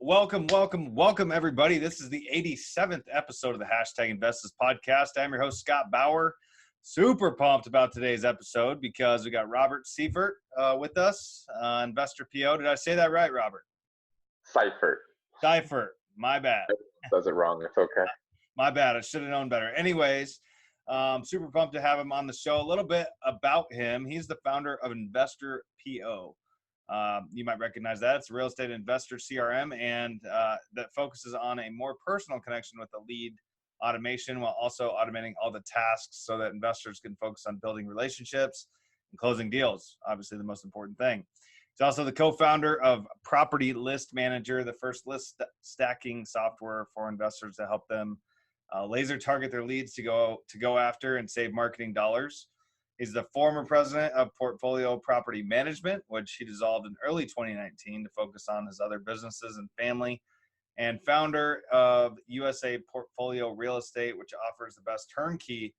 Welcome, everybody. This is the 87th episode of the Hashtag Investors Podcast. I'm your host, Scott Bauer. Super pumped about today's episode because we got Robert Syfert with us, InvestorPO. Did I say that right, Robert? Syfert. My bad. Does it wrong. It's okay. My bad. I should have known better. Anyways, super pumped to have him on the show. A little bit about him. He's the founder of InvestorPO. You might recognize that. It's a real estate investor CRM, and that focuses on a more personal connection with the lead automation while also automating all the tasks so that investors can focus on building relationships and closing deals. Obviously, the most important thing. He's also the co-founder of Property List Manager, the first list stacking software for investors to help them laser target their leads to go after and save marketing dollars. He's the former president of Portfolio Property Management, which he dissolved in early 2019 to focus on his other businesses and family, and founder of USA Portfolio Real Estate, which offers the best turnkey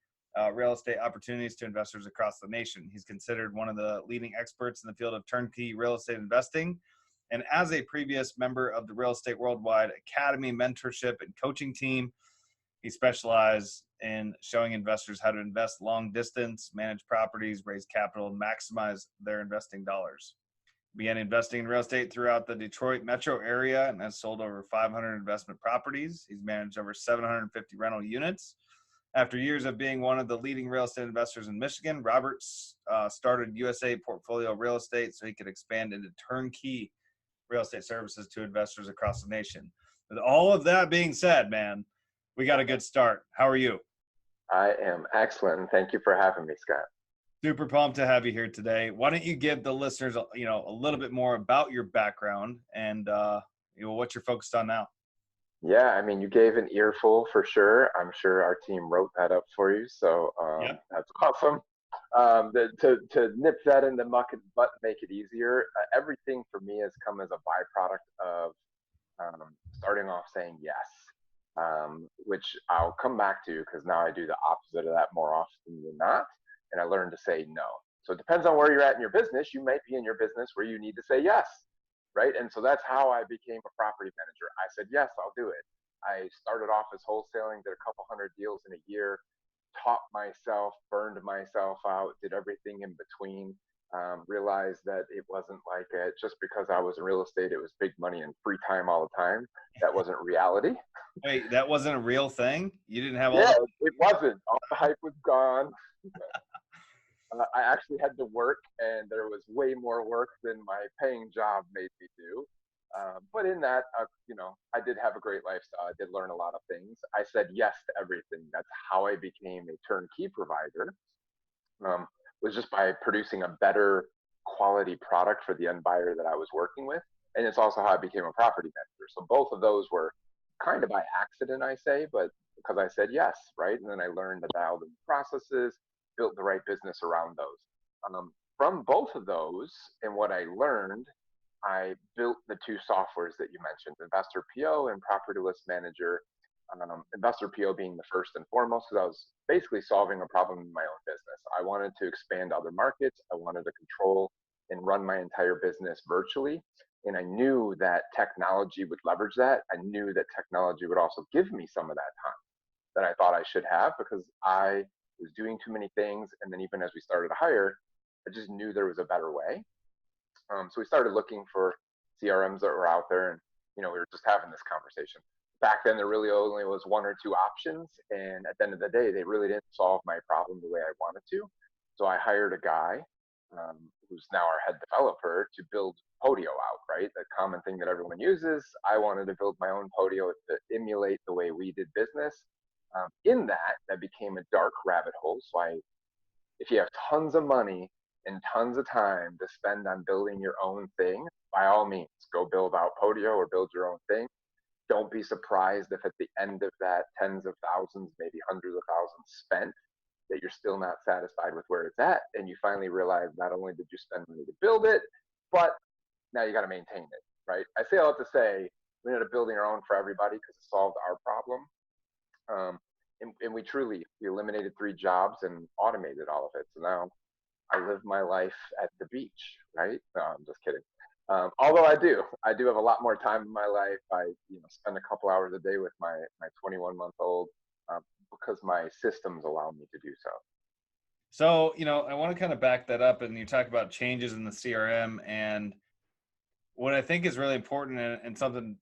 real estate opportunities to investors across the nation. He's considered one of the leading experts in the field of turnkey real estate investing. And as a previous member of the Real Estate Worldwide Academy mentorship and coaching team, he specialized in showing investors how to invest long distance, manage properties, raise capital, and maximize their investing dollars. He began investing in real estate throughout the Detroit metro area and has sold over 500 investment properties. He's managed over 750 rental units. After years of being one of the leading real estate investors in Michigan, Roberts started USA Portfolio Real Estate so he could expand into turnkey real estate services to investors across the nation. With all of that being said, man, we got a good start. How are you? I am excellent, and thank you for having me, Scott. Super pumped to have you here today. Why don't you give the listeners, a little bit more about your background and what you're focused on now? Yeah, I mean, you gave an earful for sure. I'm sure our team wrote that up for you, so That's awesome. To nip that in the muck and butt, make it easier. Everything for me has come as a byproduct of starting off saying yes. Which I'll come back to because now I do the opposite of that more often than not, and I learned to say no. So it depends on where you're at in your business. You might be in your business where you need to say yes, right? And so that's how I became a property manager. I said, yes, I'll do it. I started off as wholesaling, did a couple hundred deals in a year, taught myself, burned myself out, did everything in between. Realized that it wasn't like just because I was in real estate, it was big money and free time all the time. That wasn't reality. Wait, that wasn't a real thing? You didn't have all it wasn't. All the hype was gone. I actually had to work, and there was way more work than my paying job made me do. But in that, I did have a great lifestyle. I did learn a lot of things. I said yes to everything. That's how I became a turnkey provider. Was just by producing a better quality product for the end buyer that I was working with. And it's also how I became a property manager. So both of those were kind of by accident, I say, but because I said yes, right? And then I learned to dial the processes, built the right business around those. From both of those and what I learned, I built the two softwares that you mentioned, InvestorPO and Property List Manager. InvestorPO being the first and foremost, because I was basically solving a problem in my own business. I wanted to expand other markets. I wanted to control and run my entire business virtually. And I knew that technology would leverage that. I knew that technology would also give me some of that time that I thought I should have because I was doing too many things. And then even as we started to hire, I just knew there was a better way. So we started looking for CRMs that were out there, and we were just having this conversation. Back then, there really only was one or two options, and at the end of the day, they really didn't solve my problem the way I wanted to. So I hired a guy who's now our head developer to build Podio out, right? The common thing that everyone uses. I wanted to build my own Podio to emulate the way we did business. In that became a dark rabbit hole. So if you have tons of money and tons of time to spend on building your own thing, by all means, go build out Podio or build your own thing. Don't be surprised if at the end of that tens of thousands, maybe hundreds of thousands spent, that you're still not satisfied with where it's at. And you finally realize not only did you spend money to build it, but now you got to maintain it, right? I say all that to say we ended up building our own for everybody because it solved our problem. And we eliminated 3 jobs and automated all of it. So now I live my life at the beach, right? No, I'm just kidding. Although I do have a lot more time in my life. I, spend a couple hours a day with my 21-month-old because my systems allow me to do so. So, I want to kind of back that up, and you talk about changes in the CRM, and what I think is really important, and something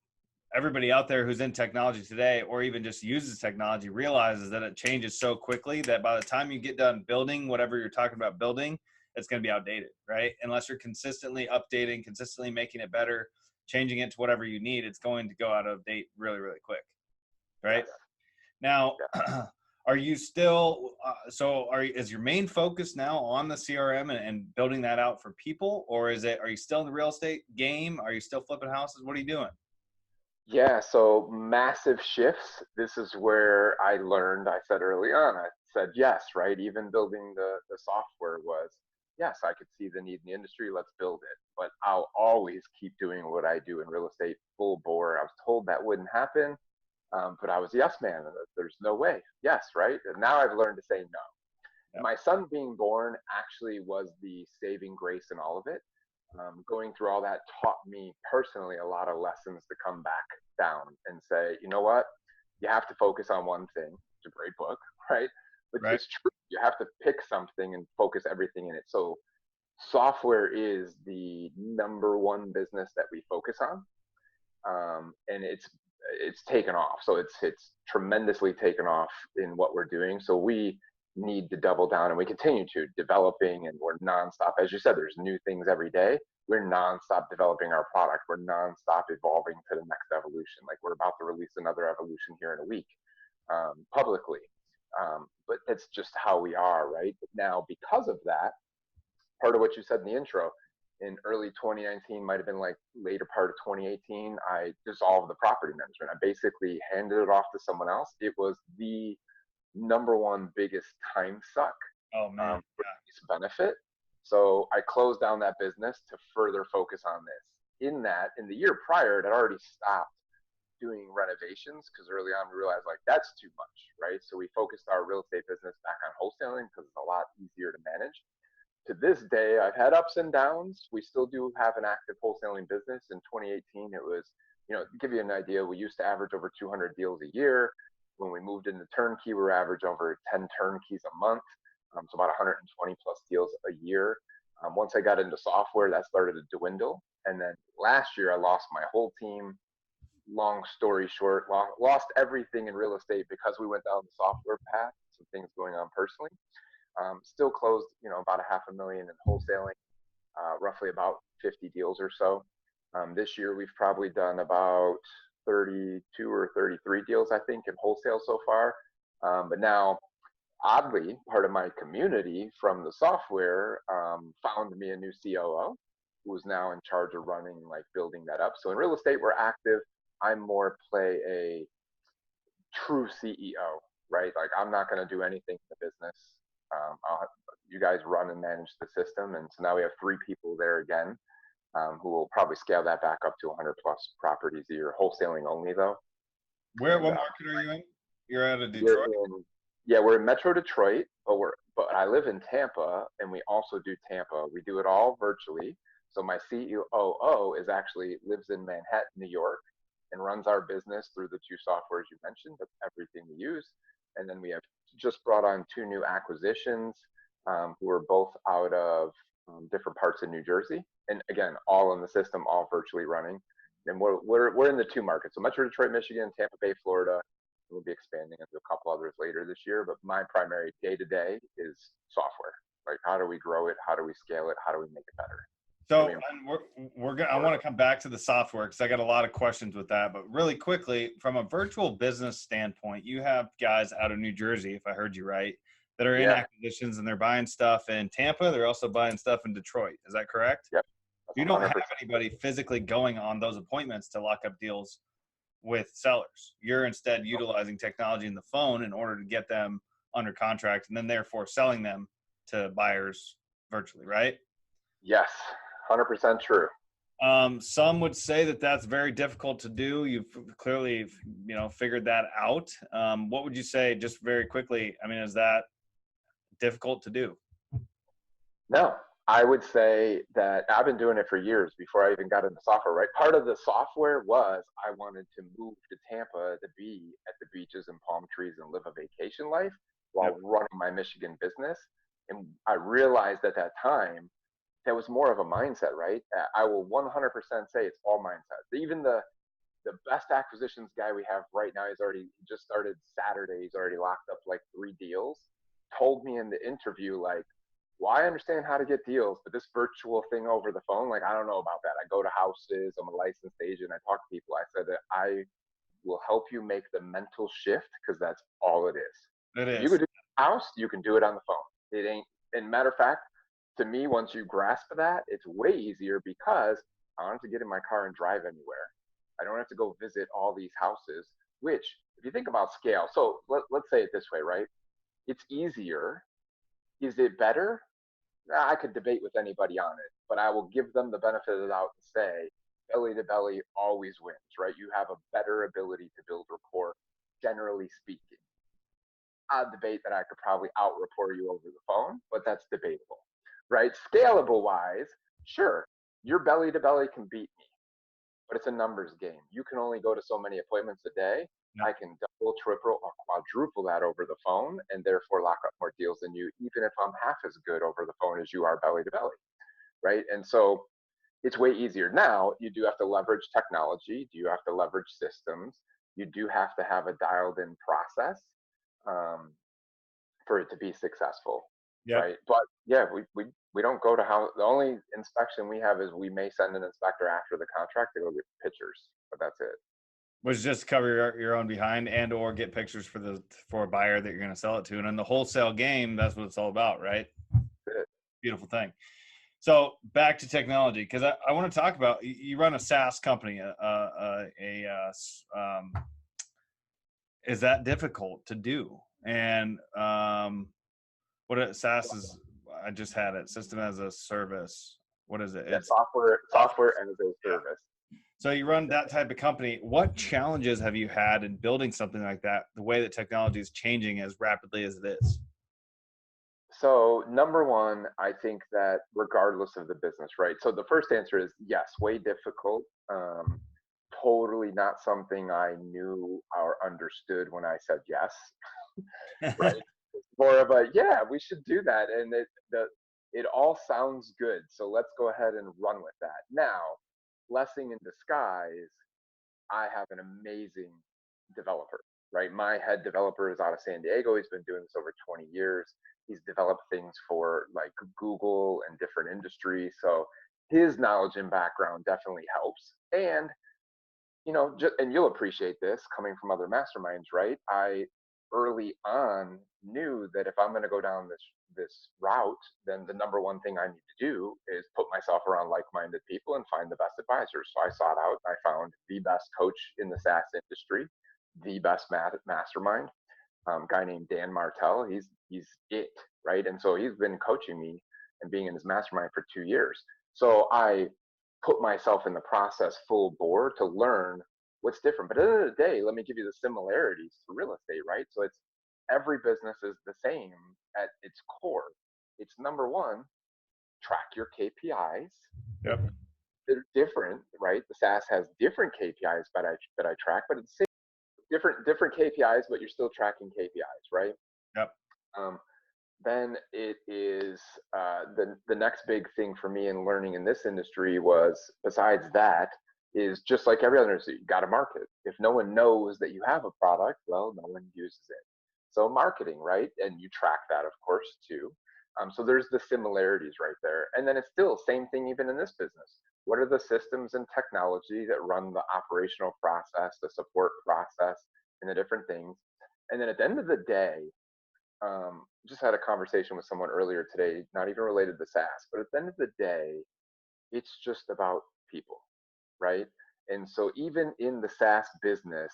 everybody out there who's in technology today, or even just uses technology, realizes that it changes so quickly that by the time you get done building whatever you're talking about building, it's going to be outdated, right? Unless you're consistently updating, consistently making it better, changing it to whatever you need, it's going to go out of date really, really quick, right? Yes. Now, Yeah. are you still, is your main focus now on the CRM and building that out for people, or are you still in the real estate game? Are you still flipping houses? What are you doing? Yeah, so massive shifts. This is where I learned, I said early on, I said yes, right? Even building the software was, yes, I could see the need in the industry, let's build it. But I'll always keep doing what I do in real estate full bore. I was told that wouldn't happen, but I was a yes man. There's no way. Yes, right? And now I've learned to say no. Yep. My son being born actually was the saving grace in all of it. Going through all that taught me personally a lot of lessons to come back down and say, you know what, you have to focus on one thing. It's a great book, right? But Right. it's true. You have to pick something and focus everything in it. So software is the number one business that we focus on, and it's taken off. So it's tremendously taken off in what we're doing. So we need to double down, and we continue to developing, and we're nonstop. As you said, there's new things every day. We're nonstop developing our product. We're nonstop evolving to the next evolution. Like we're about to release another evolution here in a week, publicly. But that's just how we are, right? But now, because of that, part of what you said in the intro, in early 2019, might have been like later part of 2018, I dissolved the property management. I basically handed it off to someone else. It was the number one biggest time suck, Oh man. for benefit. So I closed down that business to further focus on this. In the year prior, it had already stopped doing renovations because early on we realized like that's too much, right? So we focused our real estate business back on wholesaling because it's a lot easier to manage. To this day, I've had ups and downs. We still do have an active wholesaling business. In 2018, it was, to give you an idea, we used to average over 200 deals a year. When we moved into Turnkey, we were average over 10 turnkeys a month, so about 120 plus deals a year. Once I got into software, that started to dwindle. And then last year, I lost my whole team. Long story short, lost everything in real estate because we went down the software path. Some things going on personally. Still closed, about $500,000 in wholesaling, roughly about 50 deals or so. This year, we've probably done about 32 or 33 deals, I think, in wholesale so far. But now, oddly, part of my community from the software found me a new COO who is now in charge of running, like building that up. So in real estate, we're active. I'm more play a true CEO, right? Like I'm not going to do anything in the business. You guys run and manage the system. And so now we have 3 people there again, who will probably scale that back up to 100 plus properties a year, wholesaling only though. What market are you in? You're out of Detroit? We're in Metro Detroit, but I live in Tampa, and we also do Tampa. We do it all virtually. So my COO lives in Manhattan, New York, and runs our business through the 2 softwares you mentioned. That's everything we use. And then we have just brought on 2 new acquisitions, who are both out of different parts of New Jersey. And again, all in the system, all virtually running. And we're in the 2 markets. So Metro Detroit, Michigan, Tampa Bay, Florida. We'll be expanding into a couple others later this year. But my primary day-to-day is software. Like how do we grow it? How do we scale it? How do we make it better? So I want to come back to the software because I got a lot of questions with that. But really quickly, from a virtual business standpoint, you have guys out of New Jersey, if I heard you right, that are in acquisitions and they're buying stuff in Tampa. They're also buying stuff in Detroit. Is that correct? Yep. You don't have anybody physically going on those appointments to lock up deals with sellers. You're instead utilizing technology in the phone in order to get them under contract and then therefore selling them to buyers virtually, right? Yes. 100% true. Some would say that that's very difficult to do. You've clearly, figured that out. What would you say, just very quickly? I mean, is that difficult to do? No, I would say that I've been doing it for years before I even got into software, right? Part of the software was I wanted to move to Tampa to be at the beaches and palm trees and live a vacation life while Yep. running my Michigan business. And I realized at that time that was more of a mindset, right? I will 100% say it's all mindset. Even the best acquisitions guy we have right now, he just started Saturday. He's already locked up like 3 deals. Told me in the interview, like, well, I understand how to get deals, but this virtual thing over the phone, like, I don't know about that. I go to houses, I'm a licensed agent, I talk to people. I said that I will help you make the mental shift because that's all it is. It If you could is. do it in the house, you can do it on the phone. It ain't, and matter of fact, to me, once you grasp that, it's way easier because I don't have to get in my car and drive anywhere. I don't have to go visit all these houses, which, if you think about scale, so let's say it this way, right? It's easier. Is it better? I could debate with anybody on it, but I will give them the benefit of the doubt and say belly to belly always wins, right? You have a better ability to build rapport, generally speaking. I'd debate that I could probably out rapport you over the phone, but that's debatable, right? Scalable wise, sure, your belly to belly can beat me, but it's a numbers game. You can only go to so many appointments a day. Yep. I can double, triple, or quadruple that over the phone and therefore lock up more deals than you, even if I'm half as good over the phone as you are belly to belly, right? And so it's way easier. Now, you do have to leverage technology. You have to leverage systems. You do have to have a dialed in process um, for it to be successful, Yep. right? But yeah, we don't go to how, the only inspection we have is we may send an inspector after the contract to go get pictures, but that's it. Was just cover your own behind and or get pictures for a buyer that you're going to sell it to. And in the wholesale game, that's what it's all about, right? That's it. Beautiful thing. So back to technology, because I want to talk about, you run a SaaS company. Is that difficult to do? And SaaS is, I just had it, system as a service. What is it? Yeah, It's software as a yeah. service. So you run that type of company. What challenges have you had in building something like that, the way that technology is changing as rapidly as it is? So number one, I think that regardless of the business, right? So the first answer is yes, way difficult. Totally not something I knew or understood when I said yes, right? It's more of a, yeah, we should do that. And it all sounds good. So let's go ahead and run with that. Now, blessing in disguise, I have an amazing developer, right? My head developer is out of San Diego. He's been doing this over 20 years. He's developed things for like Google and different industries. So his knowledge and background definitely helps. And, and you'll appreciate this coming from other masterminds, right? I early on knew that if I'm going to go down this route, then the number one thing I need to do is put myself around like-minded people and find the best advisors. So I sought out, I found the best coach in the SaaS industry, the best mastermind, guy named Dan Martell. He's it, right? And so he's been coaching me and being in his mastermind for 2 years. So I put myself in the process full bore to learn what's different. But at the end of the day, let me give you the similarities to real estate, right? So it's every business is the same at its core. It's number one, track your KPIs. Yep. They're different, right? The SaaS has different KPIs that I track, but it's different KPIs, but you're still tracking KPIs, right? Yep. Then it is the next big thing for me in learning in this industry was, besides that, is just like every other industry, you got to market. If no one knows that you have a product, well, no one uses it. So marketing, right? And you track that, of course, too. So there's the similarities right there. And then it's still same thing even in this business. What are the systems and technology that run the operational process, the support process, and the different things? And then at the end of the day, just had a conversation with someone earlier today, not even related to SaaS, but at the end of the day, it's just about people, right? And so even in the SaaS business,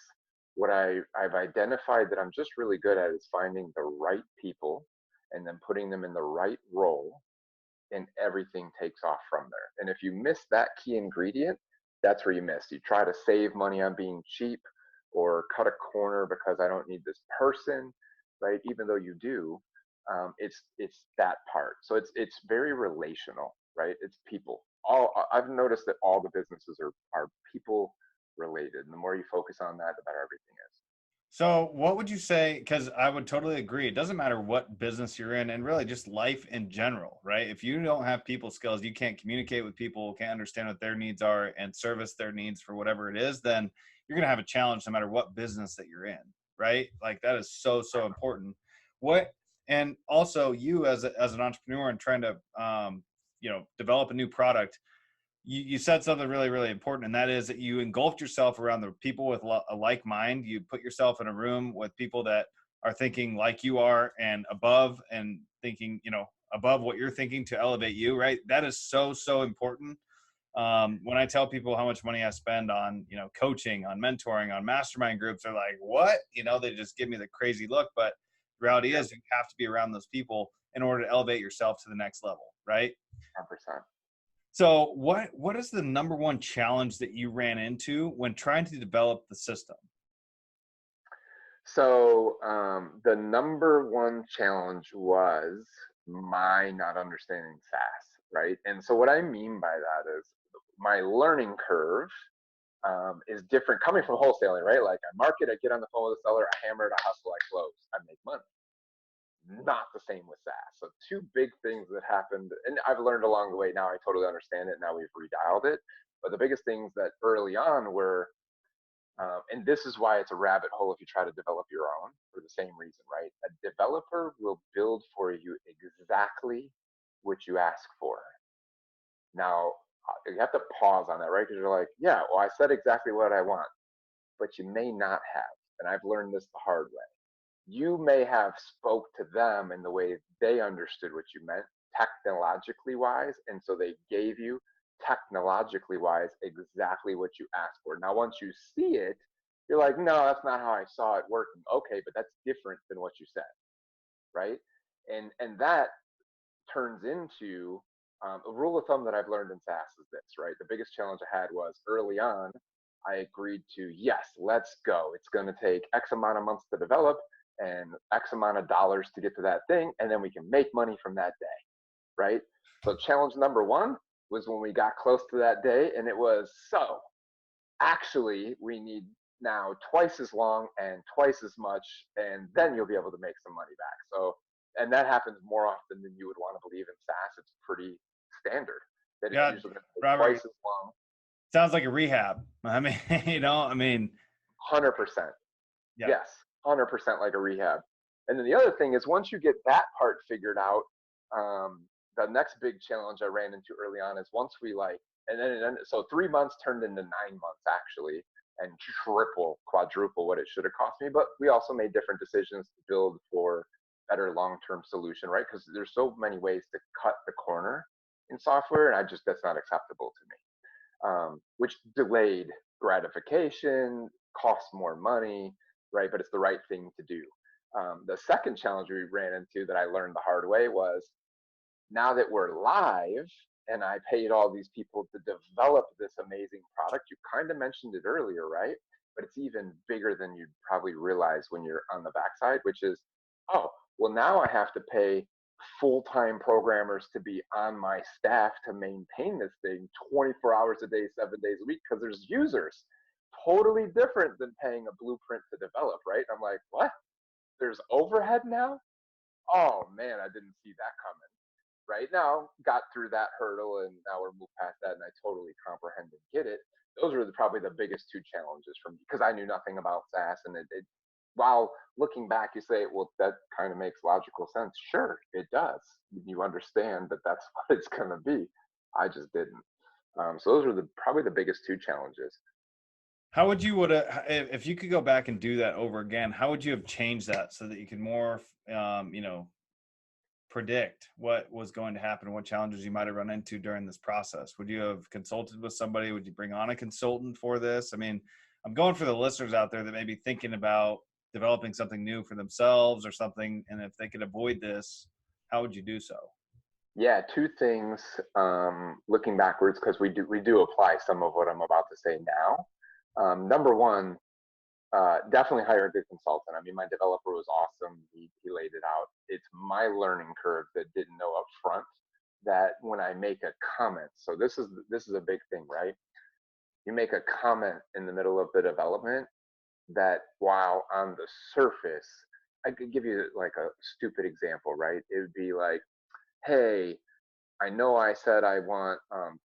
what I've identified that I'm just really good at is finding the right people and then putting them in the right role, and everything takes off from there. And if you miss that key ingredient, that's where you miss. You try to save money on being cheap or cut a corner because I don't need this person, right? Even though you do. It's that part. So it's very relational, right? It's people. All I've noticed that all the businesses are people related. And the more you focus on that, the better everything is. So, what would you say? Because I would totally agree. It doesn't matter what business you're in, and really just life in general, right? If you don't have people skills, you can't communicate with people, can't understand what their needs are, and service their needs for whatever it is, then you're going to have a challenge no matter what business that you're in, right? Like that is so, so important. What, and also you as an entrepreneur and trying to, develop a new product, you said something really, really important, and that is that you engulfed yourself around the people with a like mind. You put yourself in a room with people that are thinking like you are and thinking, above what you're thinking to elevate you, right? That is so, so important. When I tell people how much money I spend on, coaching, on mentoring, on mastermind groups, they're like, what? They just give me the crazy look. But the reality is you have to be around those people in order to elevate yourself to the next level, right? 100%. So what is the number one challenge that you ran into when trying to develop the system? So the number one challenge was my not understanding SaaS, right? And so what I mean by that is my learning curve is different coming from wholesaling, right? Like I market, I get on the phone with the seller, I hammer it, I hustle, I close, I make money. Not the same with SaaS. So two big things that happened, and I've learned along the way. Now I totally understand it. Now we've redialed it. But the biggest things that early on were, and this is why it's a rabbit hole if you try to develop your own for the same reason, right? A developer will build for you exactly what you ask for. Now, you have to pause on that, right? Because you're like, yeah, well, I said exactly what I want, but you may not have. And I've learned this the hard way. You may have spoke to them in the way they understood what you meant technologically wise, and so they gave you technologically wise exactly what you asked for. Now once you see it, you're like, no, that's not how I saw it working. Okay, but that's different than what you said, right? And that turns into a rule of thumb that I've learned in SaaS is this, right? The biggest challenge I had was early on, I agreed to, yes, let's go. It's going to take X amount of months to develop and X amount of dollars to get to that thing, and then we can make money from that day, right? So challenge number one was when we got close to that day, and it was, so actually we need now twice as long and twice as much, and then you'll be able to make some money back. So, and that happens more often than you would want to believe in SaaS. It's pretty standard that it's Yeah, usually going to take Robert, twice as long. sounds like a rehab. I mean, 100%. yeah. Yes, 100% like a rehab. And then the other thing is once you get that part figured out, the next big challenge I ran into early on is once we so 3 months turned into 9 months actually, and quadruple what it should have cost me. But we also made different decisions to build for better long-term solution, right? Because there's so many ways to cut the corner in software, and that's not acceptable to me. Which delayed gratification, costs more money, right? But it's the right thing to do. The second challenge we ran into that I learned the hard way was now that we're live and I paid all these people to develop this amazing product, you kind of mentioned it earlier, right? But it's even bigger than you'd probably realize when you're on the backside, which is, oh, well, now I have to pay full-time programmers to be on my staff to maintain this thing 24 hours a day, 7 days a week, because there's users. Totally different than paying a blueprint to develop, right? I'm like, what? There's overhead now? Oh man, I didn't see that coming. Right now, got through that hurdle, and now we're moved past that, and I totally comprehend and get it. Those were probably the biggest two challenges for me because I knew nothing about SaaS, and while looking back, you say, well, that kind of makes logical sense. Sure, it does. You understand that that's what it's going to be. I just didn't. So those were probably the biggest two challenges. How would you if you could go back and do that over again, how would you have changed that so that you could more, predict what was going to happen, what challenges you might have run into during this process? Would you have consulted with somebody? Would you bring on a consultant for this? I mean, I'm going for the listeners out there that may be thinking about developing something new for themselves or something, and if they could avoid this, how would you do so? Yeah, two things. Looking backwards, because we do apply some of what I'm about to say now. Number one, Definitely hire a good consultant. I mean, my developer was awesome. He laid it out. It's my learning curve that didn't know up front that when I make a comment, so this is a big thing, right? You make a comment in the middle of the development that while on the surface, I could give you like a stupid example, right? It would be like, hey, I know I said I want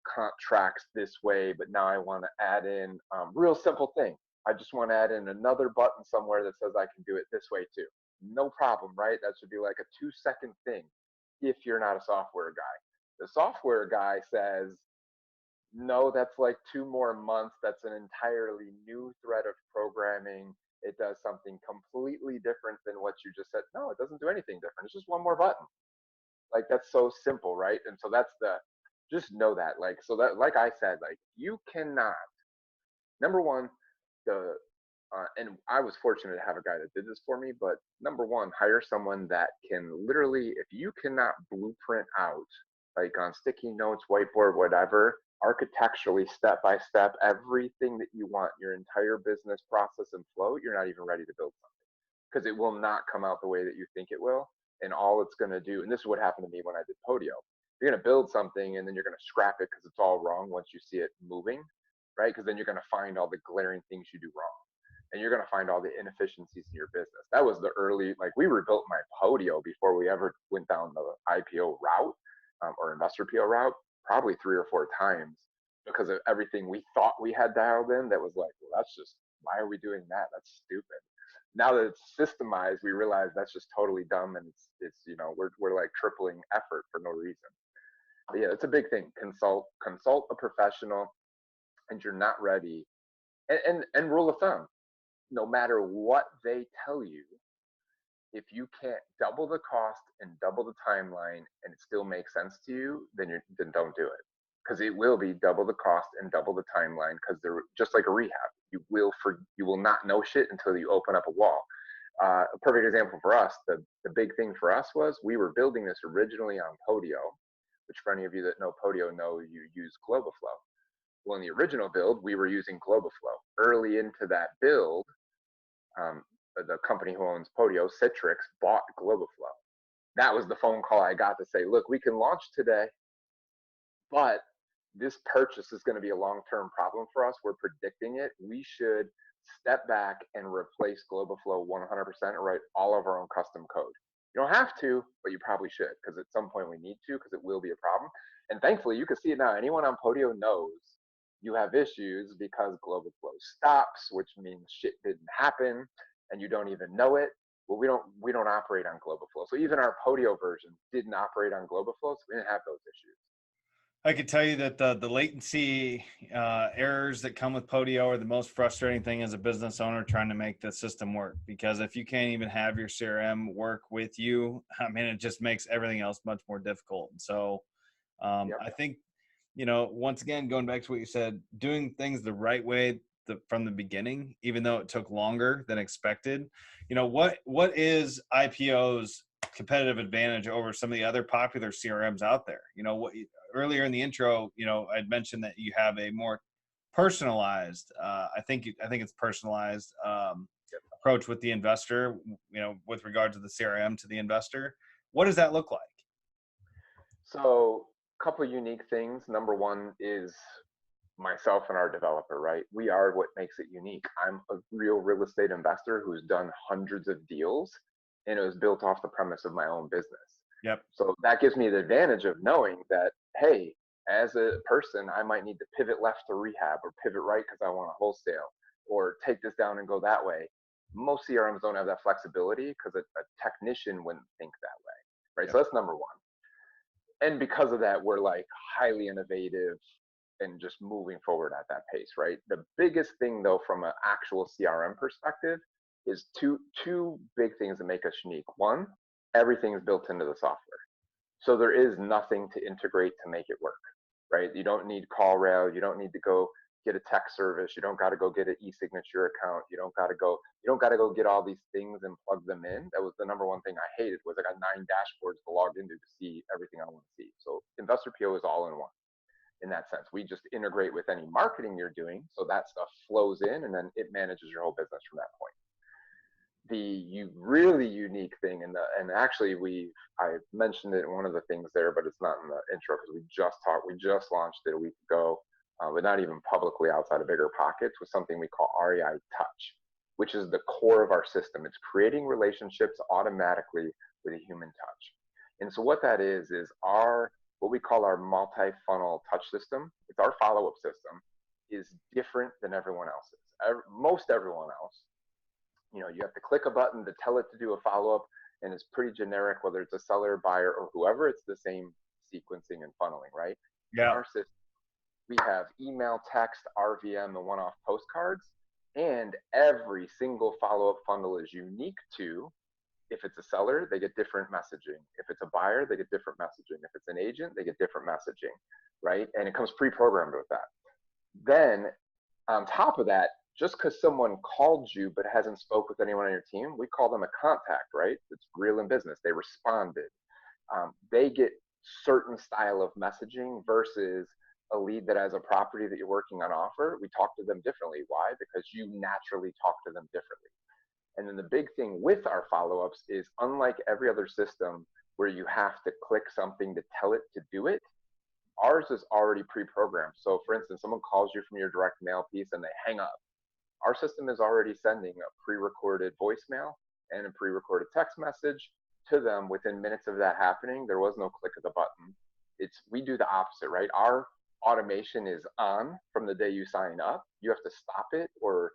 contracts this way, but now I want to add in real simple thing. I just want to add in another button somewhere that says I can do it this way too. No problem, right? That should be like a 2-second thing if you're not a software guy. The software guy says, no, that's like 2 more months. That's an entirely new thread of programming. It does something completely different than what you just said. No, it doesn't do anything different. It's just one more button. Like that's so simple, right? And so that's the, just know that, like, so that, like I said, like you cannot, number one, the and I was fortunate to have a guy that did this for me, but number one, hire someone that can literally, if you cannot blueprint out, like on sticky notes, whiteboard, whatever, architecturally, step by step, everything that you want, your entire business process and flow, you're not even ready to build something because it will not come out the way that you think it will. And all it's going to do, and this is what happened to me when I did Podio, you're going to build something and then you're going to scrap it because it's all wrong once you see it moving, right? Because then you're going to find all the glaring things you do wrong and you're going to find all the inefficiencies in your business. That was the early, like we rebuilt my Podio before we ever went down the IPO route or investor PO route, probably 3 or 4 times because of everything we thought we had dialed in that was like, well, that's just, why are we doing that? That's stupid. Now that it's systemized, we realize that's just totally dumb, and it's we're like tripling effort for no reason. But yeah, it's a big thing. Consult a professional, and you're not ready. And rule of thumb, no matter what they tell you, if you can't double the cost and double the timeline and it still makes sense to you, then don't do it, because it will be double the cost and double the timeline, because they're just like a rehab. You will not know shit until you open up a wall. A perfect example for us, the big thing for us was we were building this originally on Podio, which for any of you that know Podio know you use Globoflow. Well, in the original build, we were using Globoflow. Early into that build, the company who owns Podio, Citrix, bought Globoflow. That was the phone call I got to say, look, we can launch today, but this purchase is going to be a long-term problem for us. We're predicting it. We should step back and replace Globoflow 100% and write all of our own custom code. You don't have to, but you probably should, because at some point we need to, because it will be a problem. And thankfully, you can see it now. Anyone on Podio knows you have issues because Globoflow stops, which means shit didn't happen, and you don't even know it. Well, we don't operate on Globoflow. So even our Podio version didn't operate on Globoflow, so we didn't have those issues. I could tell you that the latency errors that come with Podio are the most frustrating thing as a business owner trying to make the system work, because if you can't even have your CRM work with you, I mean, it just makes everything else much more difficult. So Yep. I think, once again, going back to what you said, doing things the right way from the beginning, even though it took longer than expected. What is IPO's competitive advantage over some of the other popular CRMs out there? Earlier in the intro, I'd mentioned that you have a more personalized, I think it's personalized approach with the investor, with regard to the CRM to the investor. What does that look like? So a couple of unique things. Number one is myself and our developer, right? We are what makes it unique. I'm a real estate investor who's done hundreds of deals, and it was built off the premise of my own business. Yep. So that gives me the advantage of knowing that, hey, as a person, I might need to pivot left to rehab or pivot right because I want to wholesale, or take this down and go that way. Most CRMs don't have that flexibility because a technician wouldn't think that way, right? Yep. So that's number one. And because of that, we're like highly innovative and just moving forward at that pace, right? The biggest thing though, from an actual CRM perspective, is two big things that make us unique. One, everything is built into the software. So there is nothing to integrate to make it work, right? You don't need CallRail. You don't need to go get a tech service. You don't got to go get an e-signature account. You don't got to go get all these things and plug them in. That was the number one thing I hated, was I got 9 dashboards to log into to see everything I want to see. So InvestorPO is all in one. in that sense. We just integrate with any marketing you're doing, so that stuff flows in, and then it manages your whole business from that point. The really unique thing, and actually I mentioned it in one of the things there, but it's not in the intro because we just launched it a week ago, but not even publicly outside of bigger pockets, was something we call REI Touch, which is the core of our system. It's creating relationships automatically with a human touch. And so what that is what we call our multi-funnel touch system. It's our follow-up system, is different than everyone else's. Most everyone else, you have to click a button to tell it to do a follow-up, and it's pretty generic, whether it's a seller, buyer, or whoever. It's the same sequencing and funneling, right? Yeah. In our system, we have email, text, RVM, and one-off postcards, and every single follow-up funnel is unique to, if it's a seller, they get different messaging. If it's a buyer, they get different messaging. If it's an agent, they get different messaging, right? And it comes pre-programmed with that. Then on top of that, just because someone called you but hasn't spoke with anyone on your team, we call them a contact, right? It's real in business. They responded. They get certain style of messaging versus a lead that has a property that you're working on offer. We talk to them differently. Why? Because you naturally talk to them differently. And then the big thing with our follow-ups is, unlike every other system where you have to click something to tell it to do it, ours is already pre-programmed. So for instance, someone calls you from your direct mail piece and they hang up. Our system is already sending a pre-recorded voicemail and a pre-recorded text message to them within minutes of that happening. There was no click of the button. We do the opposite, right? Our automation is on from the day you sign up. You have to stop it or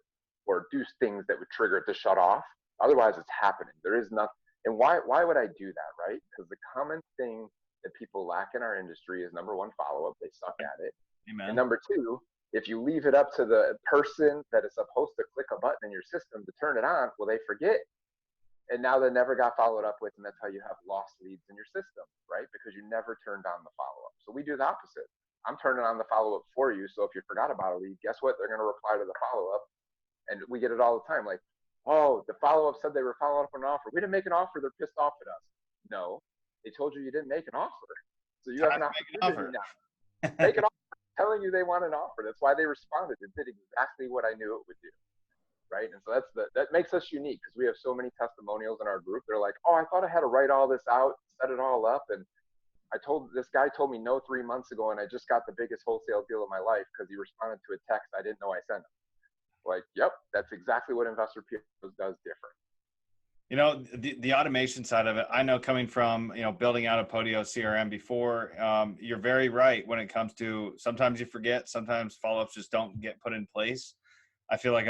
do things that would trigger it to shut off. Otherwise, it's happening. There is nothing. And why would I do that, right? Because the common thing that people lack in our industry is, number one, follow-up. They suck at it. Amen. And number two, if you leave it up to the person that is supposed to click a button in your system to turn it on, well, they forget. And now they never got followed up with, and that's how you have lost leads in your system, right? Because you never turned on the follow-up. So we do the opposite. I'm turning on the follow-up for you. So if you forgot about a lead, guess what? They're going to reply to the follow-up. And we get it all the time. Like, oh, the follow-up said they were following up on an offer. We didn't make an offer. They're pissed off at us. No, they told you didn't make an offer. So you have an opportunity now. Make an offer telling you they want an offer. That's why they responded. It did exactly what I knew it would do. Right. And so that makes us unique, because we have so many testimonials in our group. They're like, oh, I thought I had to write all this out, set it all up. And this guy told me no 3 months ago, and I just got the biggest wholesale deal of my life because he responded to a text I didn't know I sent him. Like, yep, that's exactly what InvestorPO does different. The automation side of it, I know, coming from, building out a Podio CRM before, you're very right when it comes to, sometimes you forget, sometimes follow-ups just don't get put in place. I feel like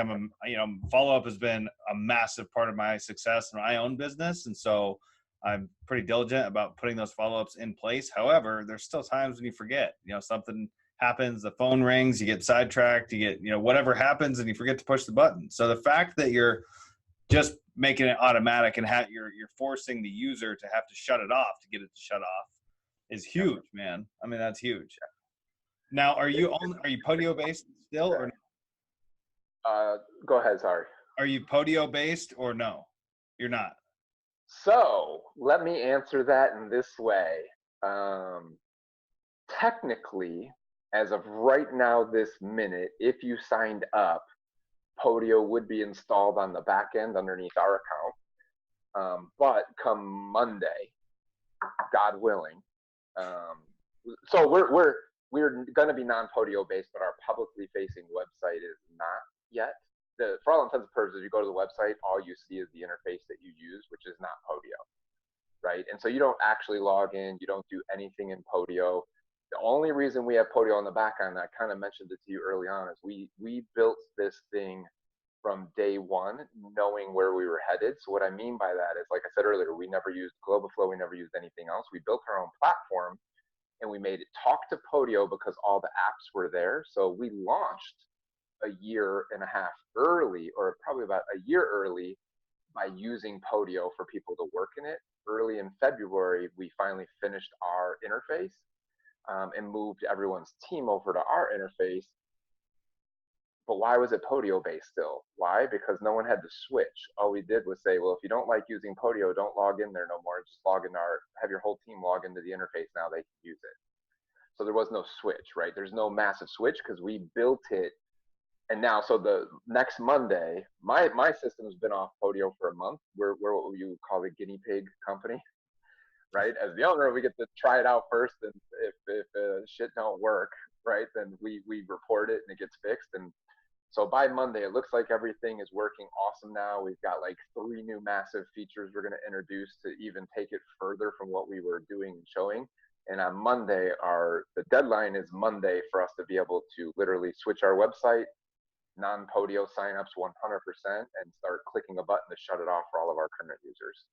follow-up has been a massive part of my success in my own business. And so I'm pretty diligent about putting those follow-ups in place. However, there's still times when you forget, something happens, the phone rings, you get sidetracked, you get, whatever happens, and you forget to push the button. So the fact that you're just making it automatic and you're forcing the user to have to shut it off to get it to shut off is huge, man. I mean, that's huge. Now, are you Podio based still, or no? Go ahead. Sorry. Are you Podio based or no? You're not. So let me answer that in this way. Technically, as of right now, this minute, if you signed up, Podio would be installed on the back end underneath our account. But come Monday, God willing, so we're going to be non-Podio based, but our publicly facing website is not yet. For all intents and purposes, you go to the website, all you see is the interface that you use, which is not Podio, right? And so you don't actually log in, you don't do anything in Podio. The only reason we have Podio on the back end, I kind of mentioned it to you early on, is we built this thing from day one, knowing where we were headed. So what I mean by that is, like I said earlier, we never used Globoflow, we never used anything else. We built our own platform, and we made it talk to Podio because all the apps were there. So we launched a year and a half early, or probably about a year early, by using Podio for people to work in it. Early in February, we finally finished our interface and moved everyone's team over to our interface. But why was it Podio based still? Why? Because no one had to switch. All we did was say, well, if you don't like using Podio, don't log in there no more. Just have your whole team log into the interface now. They can use it. So there was no switch, right? There's no massive switch because we built it. And now, so the next Monday, my system's been off Podio for a month. We're what you call a guinea pig company, right? As the owner, we get to try it out first, and if shit don't work, right, then we report it and it gets fixed. And so by Monday, it looks like everything is working awesome now. We've got like 3 new massive features we're going to introduce to even take it further from what we were doing and showing. And on Monday, the deadline is Monday for us to be able to literally switch our website, non-Podio signups 100%, and start clicking a button to shut it off for all of our current users.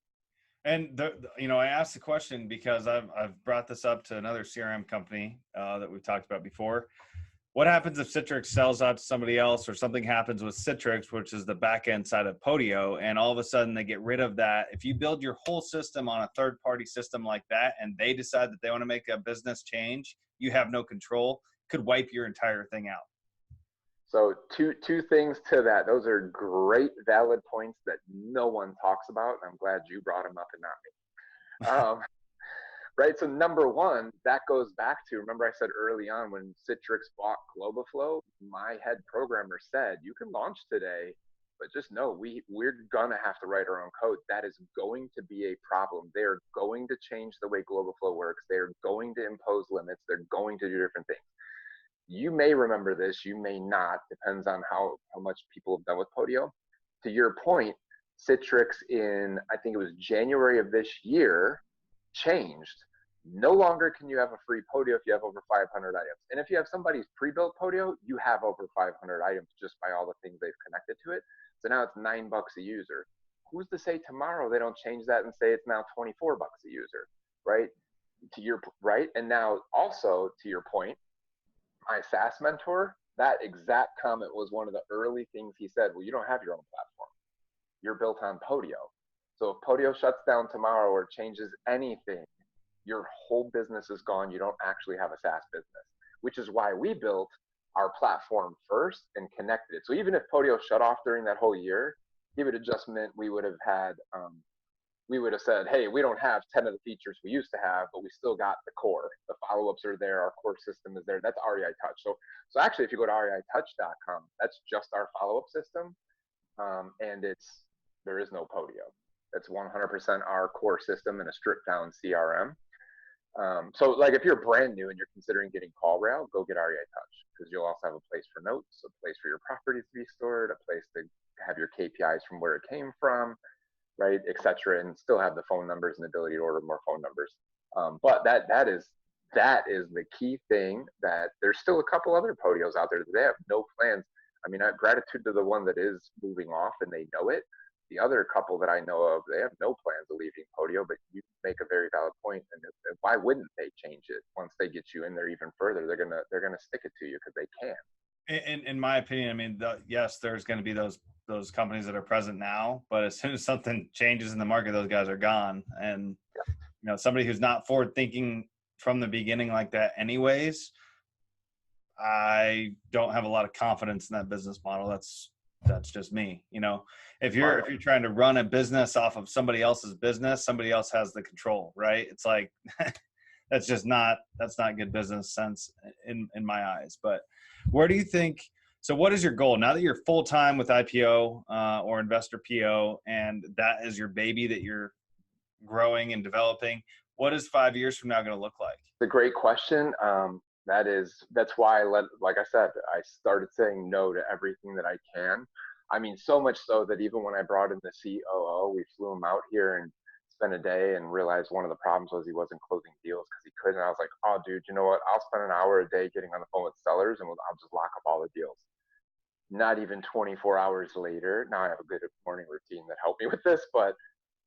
And I asked the question because I've brought this up to another CRM company that we've talked about before. What happens if Syfert sells out to somebody else, or something happens with Syfert, which is the back end side of Podio, and all of a sudden they get rid of that? If you build your whole system on a third party system like that, and they decide that they want to make a business change, you have no control, could wipe your entire thing out. So two things to that. Those are great, valid points that no one talks about. And I'm glad you brought them up and not me. Right. So number one, that goes back to, remember I said early on when Citrix bought Globoflow, my head programmer said, you can launch today, but just know we're going to have to write our own code. That is going to be a problem. They're going to change the way Globoflow works. They're going to impose limits. They're going to do different things. You may remember this, you may not, depends on how much people have done with Podio. To your point, Citrix in, I think it was January of this year, changed. No longer can you have a free Podio if you have over 500 items. And if you have somebody's pre-built Podio, you have over 500 items just by all the things they've connected to it. So now it's $9 a user. Who's to say tomorrow they don't change that and say it's now $24 a user, right? Right? And now also to your point, my SaaS mentor, that exact comment was one of the early things he said. Well, you don't have your own platform. You're built on Podio. So if Podio shuts down tomorrow or changes anything, your whole business is gone. You don't actually have a SaaS business, which is why we built our platform first and connected it. So even if Podio shut off during that whole year, it would have just meant we would have had, we would have said, hey, we don't have 10 of the features we used to have, but we still got the core. The follow-ups are there. Our core system is there. That's REI Touch. So actually, if you go to reitouch.com, that's just our follow-up system. And there is no Podio. That's 100% our core system and a stripped down CRM. So like if you're brand new and you're considering getting CallRail, go get REI Touch, because you'll also have a place for notes, a place for your properties to be stored, a place to have your KPIs from where it came from, right, et cetera, and still have the phone numbers and ability to order more phone numbers. But that is the key thing, that there's still a couple other Podios out there that they have no plans. I mean, I have gratitude to the one that is moving off and they know it. The other couple that I know of, they have no plans of leaving Podio, but you make a very valid point. And why wouldn't they change it once they get you in there even further? They're gonna stick it to you because they can. In my opinion, I mean, yes, there's going to be those companies that are present now, but as soon as something changes in the market, those guys are gone. And somebody who's not forward thinking from the beginning like that, anyways, I don't have a lot of confidence in that business model. That's just me. If you're trying to run a business off of somebody else's business, somebody else has the control, right? It's like that's not good business sense in my eyes. But where do you think? So what is your goal now that you're full time with IPO or InvestorPO, and that is your baby that you're growing and developing? What is 5 years from now going to look like? It's a great question. That's why like I said, I started saying no to everything that I can. I mean, so much so that even when I brought in the COO, we flew him out here and spent a day and realized one of the problems was he wasn't closing deals because he couldn't. I was like, oh, dude, you know what? I'll spend an hour a day getting on the phone with sellers and I'll just lock up all the deals. Not even 24 hours later, now I have a good morning routine that helped me with this, but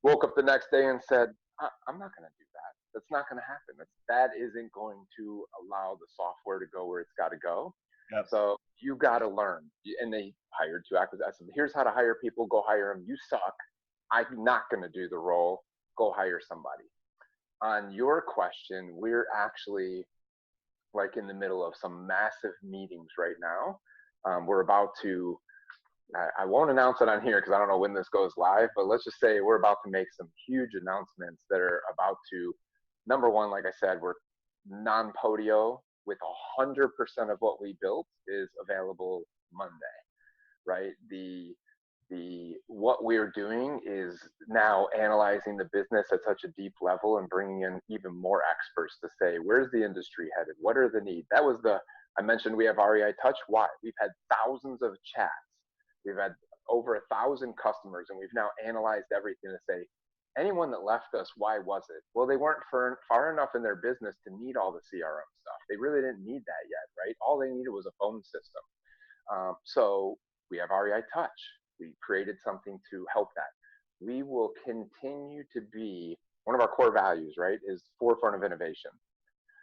woke up the next day and said, I'm not going to do that. That's not going to happen. That isn't going to allow the software to go where it's got to go. Yep. So you got to learn. And they hired 2 acquisitions. I said, here's how to hire people. Go hire them. You suck. I'm not going to do the role. Go hire somebody. On your question, we're actually like in the middle of some massive meetings right now. We're about to, I won't announce it on here because I don't know when this goes live, but let's just say we're about to make some huge announcements that are about to, number one, like I said, we're non-Podio with 100% of what we built is available Monday, right? What we're doing is now analyzing the business at such a deep level and bringing in even more experts to say, where's the industry headed? What are the needs? I mentioned we have REI Touch. Why? We've had thousands of chats. We've had over 1,000 customers, and we've now analyzed everything to say, anyone that left us, why was it? Well, they weren't far enough in their business to need all the CRM stuff. They really didn't need that yet, right? All they needed was a phone system. So we have REI Touch. We created something to help that. We will continue to be, one of our core values, right, is forefront of innovation.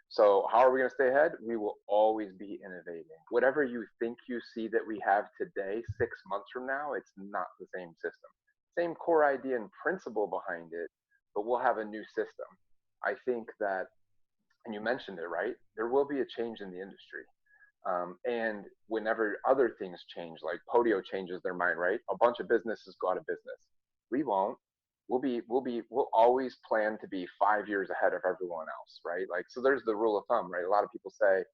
So how are we going to stay ahead? We will always be innovating. Whatever you think you see that we have today, 6 months from now, it's not the same system. Same core idea and principle behind it, but we'll have a new system. I think that, and you mentioned it, right? There will be a change in the industry. And whenever other things change, like Podio changes their mind, right? A bunch of businesses go out of business. We won't. We'll always plan to be 5 years ahead of everyone else, right? Like, so there's the rule of thumb, right? A lot of people say,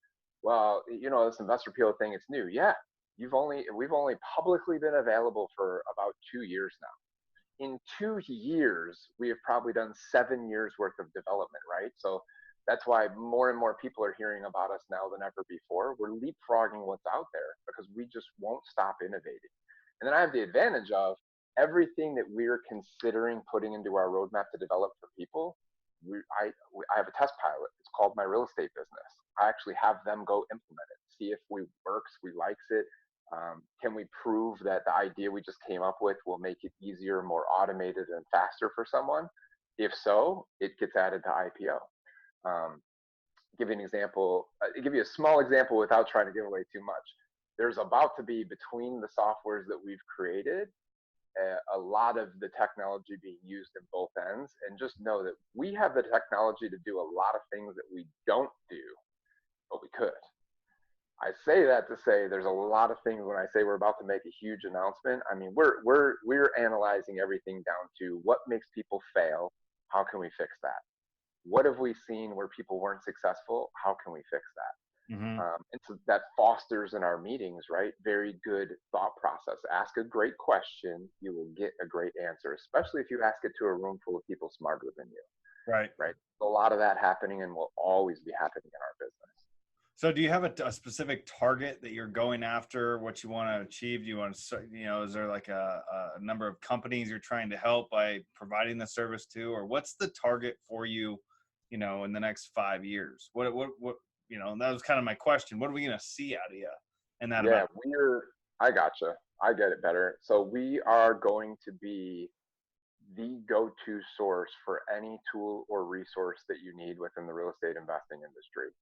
well, you know, this InvestorPO thing, it's new. Yeah, we've only publicly been available for about 2 years now. In 2 years, we have probably done 7 years worth of development, right? So that's why more and more people are hearing about us now than ever before. We're leapfrogging what's out there because we just won't stop innovating. And then I have the advantage of everything that we're considering putting into our roadmap to develop for people. I have a test pilot. It's called My Real Estate Business. I actually have them go implement it, see if we works, we likes it. Can we prove that the idea we just came up with will make it easier, more automated, and faster for someone? If so, it gets added to IPO. Give you an example. Give you a small example without trying to give away too much. There's about to be, between the softwares that we've created, a lot of the technology being used in both ends. And just know that we have the technology to do a lot of things that we don't do, but we could. I say that to say there's a lot of things when I say we're about to make a huge announcement. I mean, we're analyzing everything down to what makes people fail. How can we fix that? What have we seen where people weren't successful? How can we fix that? Mm-hmm. And so that fosters in our meetings, right? Very good thought process. Ask a great question, you will get a great answer, especially if you ask it to a room full of people smarter than you. Right. Right. A lot of that happening and will always be happening in our business. So do you have a specific target that you're going after, what you want to achieve? Do you want to, you know, is there like a number of companies you're trying to help by providing the service to, or what's the target for you, you know, in the next 5 years? What, you know, that was kind of my question. What are we going to see out of you in that? Yeah, I gotcha. I get it better. So we are going to be the go-to source for any tool or resource that you need within the real estate investing industry.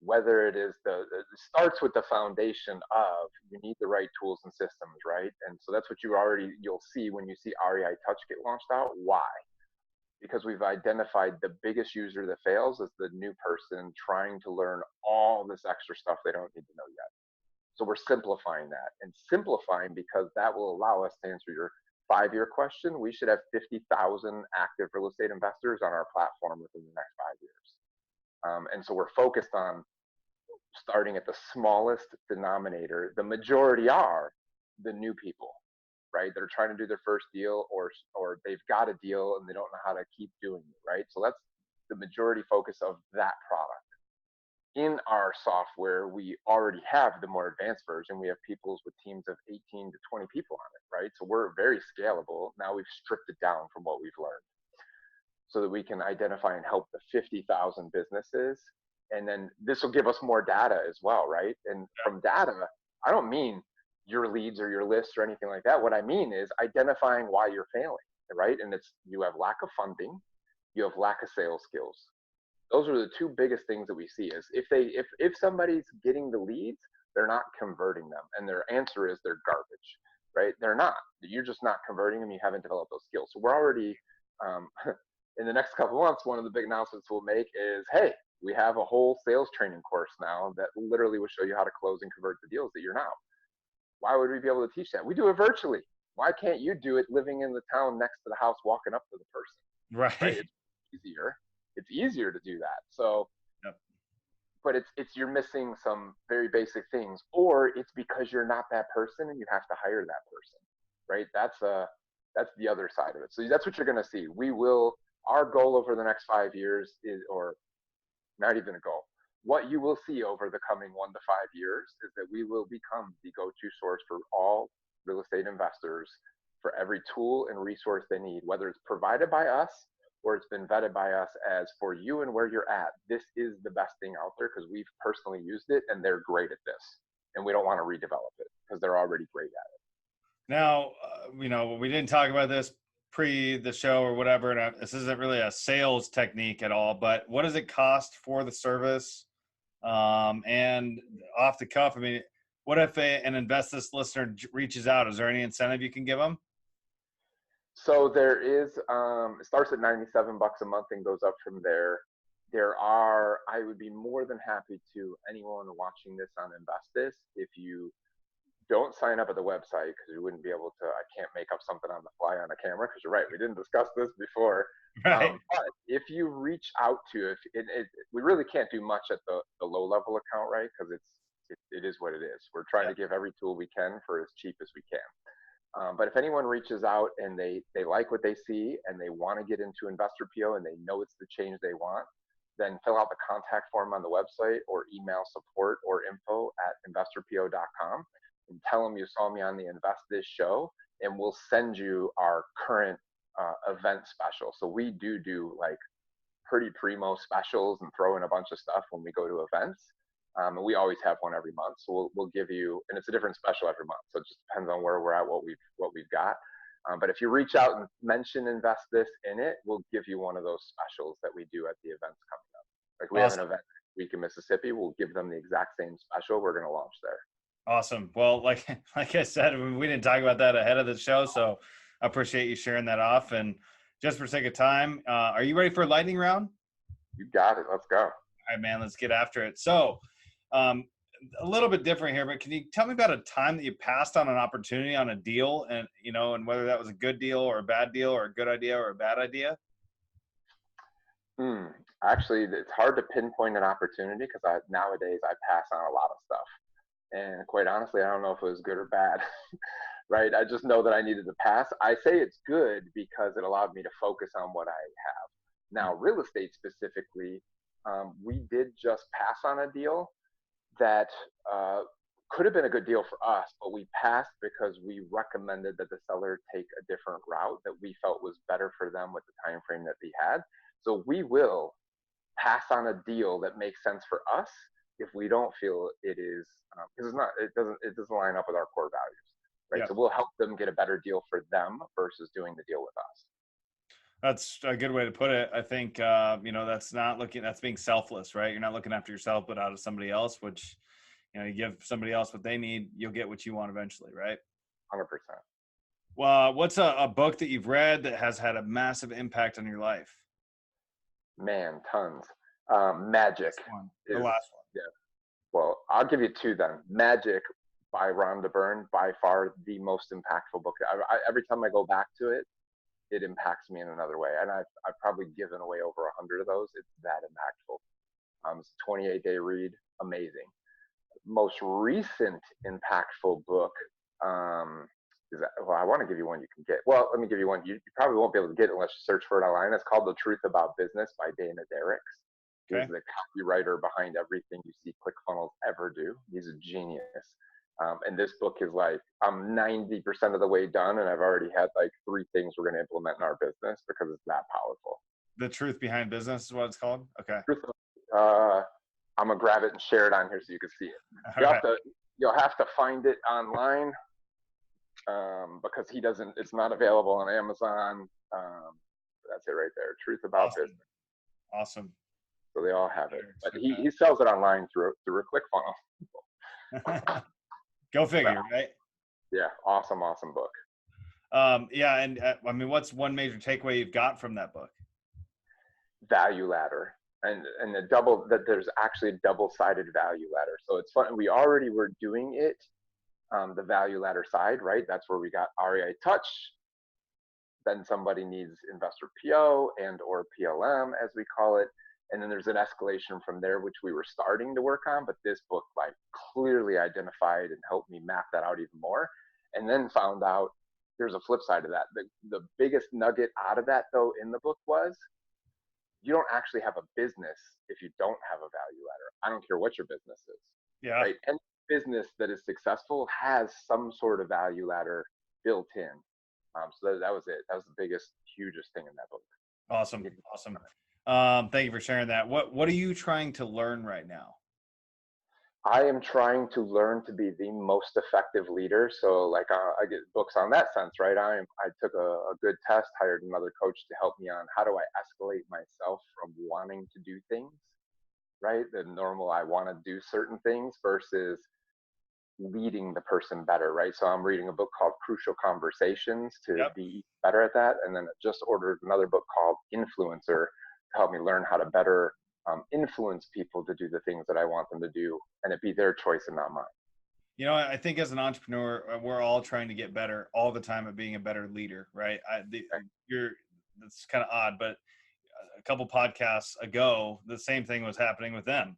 Whether it is it starts with the foundation of you need the right tools and systems, right? And so that's what you'll see when you see REI Touch get launched out. Why? Because we've identified the biggest user that fails is the new person trying to learn all this extra stuff they don't need to know yet. So we're simplifying that, and simplifying because that will allow us to answer your 5-year question. We should have 50,000 active real estate investors on our platform within the next 5 years. And so we're focused on starting at the smallest denominator. The majority are the new people, right? That are trying to do their first deal, or they've got a deal and they don't know how to keep doing it, right? So that's the majority focus of that product. In our software, we already have the more advanced version. We have people with teams of 18 to 20 people on it, right? So we're very scalable. Now we've stripped it down from what we've learned, so that we can identify and help the 50,000 businesses. And then this will give us more data as well, right? And from data, I don't mean your leads or your lists or anything like that. What I mean is identifying why you're failing, right? And it's, you have lack of funding, you have lack of sales skills. Those are the two biggest things that we see is if somebody's getting the leads, they're not converting them. And their answer is they're garbage, right? They're not. You're just not converting them. You haven't developed those skills. So we're already, in the next couple of months, one of the big announcements we'll make is, hey, we have a whole sales training course now that literally will show you how to close and convert the deals that you're now. Why would we be able to teach that? We do it virtually. Why can't you do it living in the town next to the house, walking up to the person? Right. It's easier. It's easier to do that. So but it's you're missing some very basic things, or it's because you're not that person and you have to hire that person, right? That's the other side of it. So that's what you're going to see. Our goal over the next 5 years is, or not even a goal, what you will see over the coming 1 to 5 years is that we will become the go-to source for all real estate investors for every tool and resource they need, whether it's provided by us or it's been vetted by us as for you and where you're at. This is the best thing out there because we've personally used it and they're great at this. And we don't want to redevelop it because they're already great at it. Now, we didn't talk about this pre the show or whatever, and this isn't really a sales technique at all, but what does it cost for the service? And off the cuff, I mean, what if an InvestThis listener reaches out? Is there any incentive you can give them? So there is, it starts at $97 a month and goes up from there. I would be more than happy to anyone watching this on InvestThis, if you don't sign up at the website, because you wouldn't be able to, I can't make up something on the fly on a camera, because you're right, we didn't discuss this before. Right. But if you reach out to, we really can't do much at the low level account, right? Because it is what it is. We're trying to give every tool we can for as cheap as we can. But if anyone reaches out and they like what they see and they want to get into InvestorPO and they know it's the change they want, then fill out the contact form on the website or email support or info@investorpo.com and tell them you saw me on the InvestThis show, and we'll send you our current event special. So we do like pretty primo specials and throw in a bunch of stuff when we go to events. And we always have one every month. So we'll give you, and it's a different special every month. So it just depends on where we're at, what we've got. But if you reach out and mention InvestThis in it, we'll give you one of those specials that we do at the events coming up. Like we have an event week in Mississippi, we'll give them the exact same special we're going to launch there. Awesome. Well, like I said, we didn't talk about that ahead of the show, so I appreciate you sharing that off. And just for sake of time, are you ready for a lightning round? You got it. Let's go. All right, man, let's get after it. So a little bit different here, but can you tell me about a time that you passed on an opportunity on a deal, and and whether that was a good deal or a bad deal or a good idea or a bad idea? Actually, it's hard to pinpoint an opportunity because nowadays I pass on a lot of stuff. And quite honestly, I don't know if it was good or bad, right? I just know that I needed to pass. I say it's good because it allowed me to focus on what I have. Now, real estate specifically, we did just pass on a deal that could have been a good deal for us, but we passed because we recommended that the seller take a different route that we felt was better for them with the time frame that they had. So we will pass on a deal that makes sense for us if we don't feel it is, because it doesn't line up with our core values, right? Yeah. So we'll help them get a better deal for them versus doing the deal with us. That's a good way to put it. I think that's being selfless, right? You're not looking after yourself, but out of somebody else, which you give somebody else what they need, you'll get what you want eventually, right? 100%. Well, what's a book that you've read that has had a massive impact on your life? Man, tons. Magic. The last one. Yeah. Well, I'll give you two then. Magic by Rhonda Byrne, by far the most impactful book. Every time I go back to it, it impacts me in another way. And I've probably given away over 100 of those. It's that impactful. It's a 28-day read. Amazing. Most recent impactful book is that, well, I want to give you one you can get. Well, let me give you one. You probably won't be able to get it unless you search for it online. It's called The Truth About Business by Dana Derricks. Okay. He's the copywriter behind everything you see ClickFunnels ever do. He's a genius. And this book is like, I'm 90% of the way done, and I've already had like 3 things we're going to implement in our business because it's that powerful. The Truth Behind Business is what it's called? Okay. I'm going to grab it and share it on here so you can see it. You'll have to find it online because it's not available on Amazon. That's it right there. Truth About Business. Awesome. So they all have it. But he sells it online through a ClickFunnels. Go figure, right? Yeah, awesome book. Yeah, and I mean, what's one major takeaway you've got from that book? Value ladder, and there's actually a double-sided value ladder. So it's fun. We already were doing it, the value ladder side, right? That's where we got REI Touch. Then somebody needs InvestorPO and or PLM, as we call it. And then there's an escalation from there, which we were starting to work on, but this book like clearly identified and helped me map that out even more. And then found out there's a flip side of that. The biggest nugget out of that though in the book was you don't actually have a business if you don't have a value ladder. I don't care what your business is, Yeah. right? Any business that is successful has some sort of value ladder built in. So that was it. That was the biggest, hugest thing in that book. Awesome. Awesome. Thank you for sharing that. What are you trying to learn right now? I am trying to learn to be the most effective leader. So like I get books on that sense, right? I took a good test, hired another coach to help me on how do I escalate myself from wanting to do things, right? The normal, I want to do certain things versus leading the person better, right? So I'm reading a book called Crucial Conversations to be better at that. And then I just ordered another book called Influencer to help me learn how to better influence people to do the things that I want them to do, and it be their choice and not mine. You know, I think as an entrepreneur, we're all trying to get better all the time at being a better leader, right? That's kind of odd, but a couple podcasts ago, the same thing was happening with them.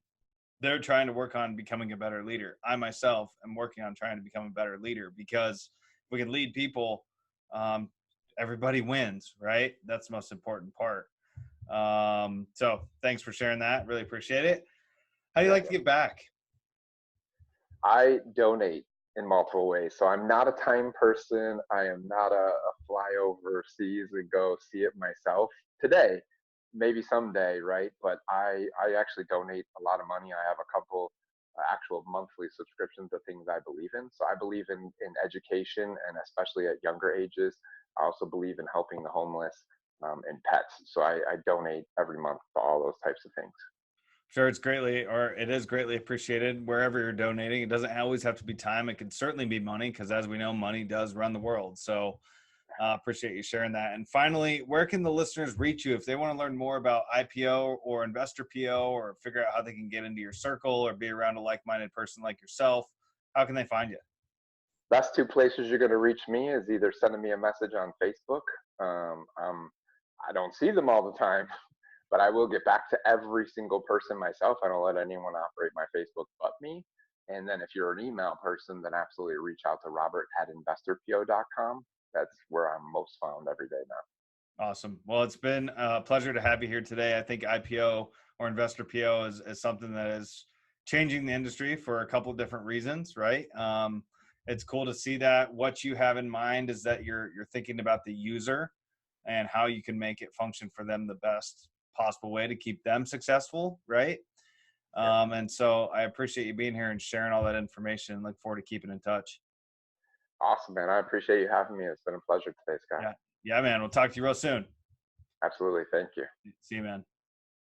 They're trying to work on becoming a better leader. I myself am working on trying to become a better leader, because if we can lead people, everybody wins, right? That's the most important part. So thanks for sharing that. Really appreciate it. How do you like to give back? I donate in multiple ways. So I'm not a time person. I am not a fly overseas and go see it myself today, maybe someday, right? But I actually donate a lot of money. I have a couple actual monthly subscriptions of things I believe in. So I believe in education, and especially at younger ages. I also believe in helping the homeless and pets. So I donate every month to all those types of things. Sure, it is greatly appreciated wherever you're donating. It doesn't always have to be time. It could certainly be money, because as we know, money does run the world. So appreciate you sharing that. And finally, where can the listeners reach you if they want to learn more about IPO or InvestorPO, or figure out how they can get into your circle or be around a like-minded person like yourself? How can they find you? Best two places you're going to reach me is either sending me a message on Facebook. I don't see them all the time, but I will get back to every single person myself. I don't let anyone operate my Facebook but me. And then if you're an email person, then absolutely reach out to robert@investorpo.com. That's where I'm most found every day now. Awesome. Well, it's been a pleasure to have you here today. I think IPO or InvestorPO is something that is changing the industry for a couple of different reasons, right? It's cool to see that. What you have in mind is that you're thinking about the user and how you can make it function for them the best possible way to keep them successful, right? And so I appreciate you being here and sharing all that information, and look forward to keeping in touch. Awesome, man. I appreciate you having me. It's been a pleasure today, Scott. Yeah, man. We'll talk to you real soon. Absolutely. Thank you. See you, man.